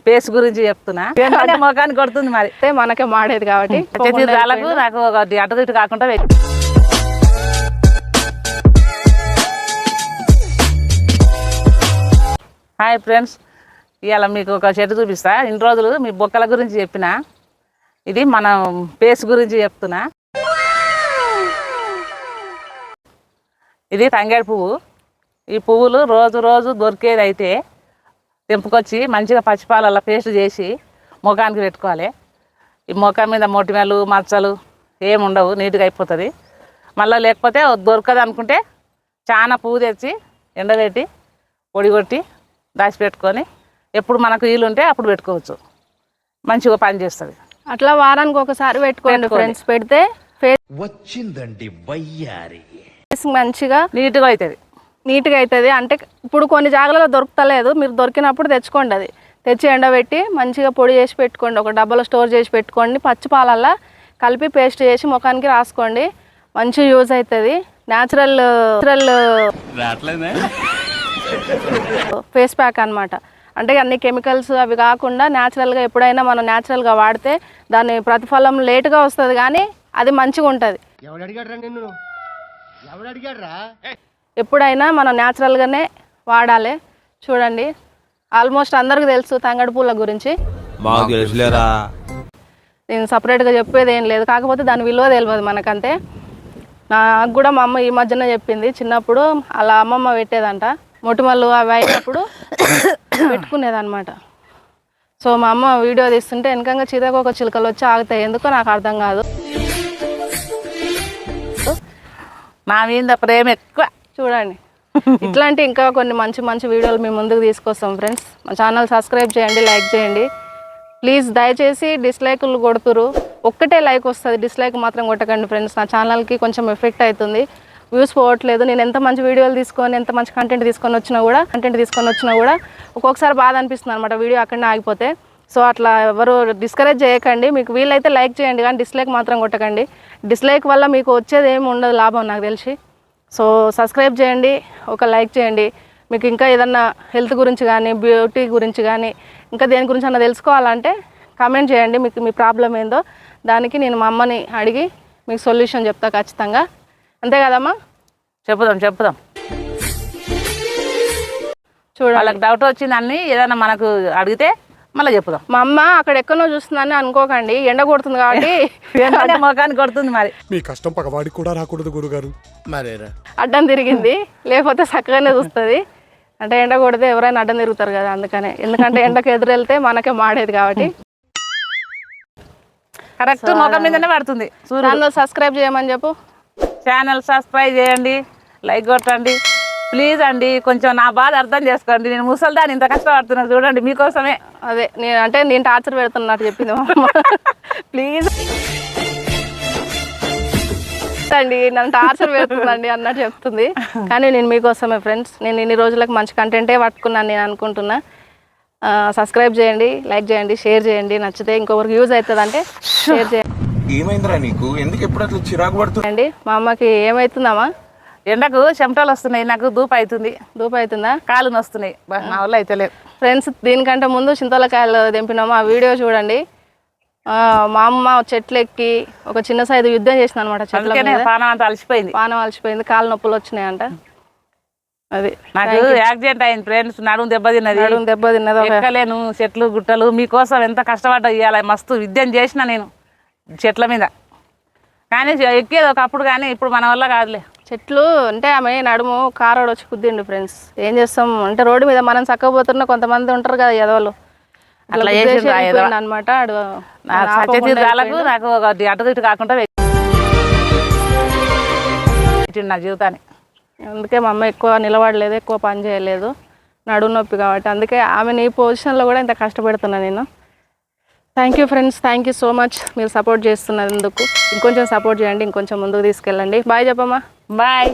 Face గురించి చెప్తున్నా మొఖానికి కొడుతుంది మరి మనకే మాడేది కాబట్టి రాళ్ళకు నాకు అటు ఇటు కాకుండా హాయ్ ఫ్రెండ్స్, ఇవాళ మీకు ఒక చెట్టు చూపిస్తా. ఇన్ని రోజులు మీ బొక్కల గురించి చెప్పిన, ఇది మన పేస్ గురించి చెప్తున్నా. ఇది తంగేడు పువ్వు. ఈ పువ్వులు రోజు రోజు దొరికేది అయితే తెంపుకొచ్చి మంచిగా పచ్చిపాలల్లో పేస్ట్ చేసి ముఖానికి పెట్టుకోవాలి. ఈ ముఖం మీద మొటిమలు మచ్చలు ఏమి ఉండవు, నీట్గా అయిపోతుంది. మళ్ళీ లేకపోతే దొరకదు అనుకుంటే చాలా పువ్వు తెచ్చి ఎండబెట్టి పొడి కొట్టి దాచిపెట్టుకొని ఎప్పుడు మనకు వీలు ఉంటే అప్పుడు పెట్టుకోవచ్చు. మంచిగా పని చేస్తుంది. అట్లా వారానికి ఒకసారి పెట్టుకోండి ఫ్రెండ్స్. పెడితే వచ్చిందండి వయ్యారి, మంచిగా నీట్గా అవుతుంది. అంటే ఇప్పుడు కొన్ని జాగాలలో దొరుకుతలేదు, మీరు దొరికినప్పుడు తెచ్చుకోండి. అది తెచ్చి ఎండబెట్టి మంచిగా పొడి చేసి పెట్టుకోండి. ఒక డబ్బాలో స్టోర్ చేసి పెట్టుకోండి. పచ్చి పాలల్లో కలిపి పేస్ట్ చేసి ముఖానికి రాసుకోండి. మంచి యూజ్ అవుతుంది. న్యాచురల్ ఫేస్ ప్యాక్ అనమాట. అంటే అన్ని కెమికల్స్ అవి కాకుండా న్యాచురల్గా ఎప్పుడైనా మనం న్యాచురల్గా వాడితే దాని ప్రతిఫలం లేటుగా వస్తుంది, కానీ అది మంచిగా ఉంటుంది. ఎప్పుడైనా మనం న్యాచురల్గానే వాడాలి. చూడండి, ఆల్మోస్ట్ అందరికి తెలుసు తంగడు పూల గురించి. నేను సపరేట్గా చెప్పేది ఏం లేదు, కాకపోతే దాని విలువ తెలియదు మనకంతే. నాకు కూడా మా అమ్మ ఈ మధ్యన చెప్పింది. చిన్నప్పుడు అలా అమ్మమ్మ పెట్టేదంట, మొటిమలు అవి అయినప్పుడు పెట్టుకునేదన్నమాట. సో మా అమ్మ వీడియో తీస్తుంటే వెనకంగా చీతకొక చిలుకలు వచ్చి ఆగుతాయి. ఎందుకో నాకు అర్థం కాదు. నా మీద ప్రేమ ఎక్కువ. చూడండి, ఇట్లాంటి ఇంకా కొన్ని మంచి మంచి వీడియోలు మేము ముందుకు తీసుకొస్తాం ఫ్రెండ్స్. మా ఛానల్ సబ్స్క్రైబ్ చేయండి, లైక్ చేయండి ప్లీజ్. దయచేసి డిస్లైకులు కొడుతురు, ఒక్కటే లైక్ వస్తుంది, డిస్లైక్ మాత్రం కొట్టకండి ఫ్రెండ్స్. నా ఛానల్కి కొంచెం ఎఫెక్ట్ అవుతుంది, వ్యూస్ పోవట్లేదు. నేను ఎంత మంచి వీడియోలు తీసుకొని ఎంత మంచి కంటెంట్ తీసుకొని వచ్చినా కూడా ఒక్కొక్కసారి బాధ అనిపిస్తుంది అనమాట వీడియో అక్కడనే ఆగిపోతే. సో అట్లా ఎవరు డిస్కరేజ్ చేయకండి. మీకు వీలైతే లైక్ చేయండి, కానీ డిస్లైక్ మాత్రం కొట్టకండి. డిస్లైక్ వల్ల మీకు వచ్చేది ఏమి ఉండదు లాభం నాకు తెలిసి. సో సబ్స్క్రైబ్ చేయండి, ఒక లైక్ చేయండి. మీకు ఇంకా ఏదన్నా హెల్త్ గురించి కానీ బ్యూటీ గురించి కానీ ఇంకా దేని గురించి అన్న తెలుసుకోవాలంటే కామెంట్ చేయండి. మీకు మీ ప్రాబ్లం ఏందో దానికి నేను మా అమ్మని అడిగి మీకు సొల్యూషన్ చెప్తా ఖచ్చితంగా. అంతే కదమ్మా? చెప్పుదాం. చూడు, వాళ్ళకి డౌట్ వచ్చిందని ఏదైనా మనకు అడిగితే మళ్ళీ చెప్పుదాం. మా అమ్మ అక్కడ ఎక్కడో చూస్తుందని అనుకోకండి, ఎండ కొడుతుంది కాబట్టి ముఖానికి కొడుతుంది. మరి మీ కష్టం పగవాడికి కూడా రాకూడదు గురుగారు. మరేరా అడ్డం తిరిగింది, లేకపోతే చక్కగానే చూస్తుంది. అంటే ఎండ కొడితే ఎవరైనా అడ్డం తిరుగుతారు కదా, అందుకనే. ఎందుకంటే ఎండకు ఎదురు వెళ్తే మనకే మాడేది కాబట్టి. కరెక్ట్ ముఖం మీదనే పడుతుంది. ఛానల్ సబ్స్క్రైబ్ చేయమని చెప్పు. ఛానల్ సబ్స్క్రైబ్ చేయండి, లైక్ కొట్టండి ప్లీజ్ అండి. కొంచెం నా బాధ అర్థం చేసుకోండి. నేను ముసలిదాన్ని ఇంత కష్టపడుతున్నాను చూడండి మీకోసమే. అదే నేను టార్చర్ పెడుతున్నట్టు చెప్పింది మా అమ్మ. ప్లీజ్ అండి, నన్ను టార్చర్ పెడుతుందండి అన్నట్టు చెప్తుంది, కానీ నేను మీకోసమే ఫ్రెండ్స్. నేను ఇన్ని రోజులకు మంచి కంటెంటే పట్టుకున్నాను నేను అనుకుంటున్నా. సబ్స్క్రైబ్ చేయండి, లైక్ చేయండి, షేర్ చేయండి. నచ్చితే ఇంకొకరికి యూజ్ అవుతుంది అంటే షేర్ చేయండి. ఏమైందిరా నీకు? ఎందుకు ఎప్పుడు అట్లా చిరాకు పడుతుంది? మా అమ్మకి ఏమవుతుందమ్మా? ఎండకు చెమటలు వస్తున్నాయి, నాకు దూపు అవుతుందా, కాళ్ళు నొస్తున్నాయి, నా వల్ల అయితే లేదు ఫ్రెండ్స్. దీనికంటే ముందు చింతలకాయలు తెంపినాము, ఆ వీడియో చూడండి. మా అమ్మ చెట్లు ఎక్కి ఒక చిన్న సైజు యుద్ధం చేసింది అనమాట. పానం అంతా అలసిపోయింది, కాళ్ళు నొప్పులు వచ్చినాయంట. అది నాకు యాక్సిడెంట్ అయింది ఫ్రెండ్స్. నడుము దెబ్బతిన్నది, ఎక్కలేను చెట్లు గుట్టలు. మీకోసం ఎంత కష్టపడ్డా ఇవ్వాలి. మస్తు యుద్ధం చేసిన నేను చెట్ల మీద, కానీ ఎక్కేది ఒకప్పుడు, కానీ ఇప్పుడు మన వల్ల కాదులే. చెట్లు అంటే ఆమె నడుము కారోడు వచ్చి కుద్దిండు ఫ్రెండ్స్. ఏం చేస్తాం అంటే రోడ్డు మీద మనం చక్కపోతున్నా కొంతమంది ఉంటారు కదా ఎదవలు, అట్లా అనమాట. నాకు అటు ఇటు కాకుండా నా జీవితాన్ని. అందుకే మా అమ్మ ఎక్కువ నిలబడలేదు, ఎక్కువ పని చేయలేదు, నడుము నొప్పి కాబట్టి. అందుకే ఆమె ఈ పొజిషన్లో కూడా ఇంత కష్టపెడుతున్నాను నేను. Thank you friends, thank you so much. మీరు సపోర్ట్ చేస్తున్నందుకు ఇంకొంచెం సపోర్ట్ చేయండి, ఇంకొంచెం ముందుకు తీసుకెళ్ళండి. బాయ్ చెప్పమ్మా. బాయ్.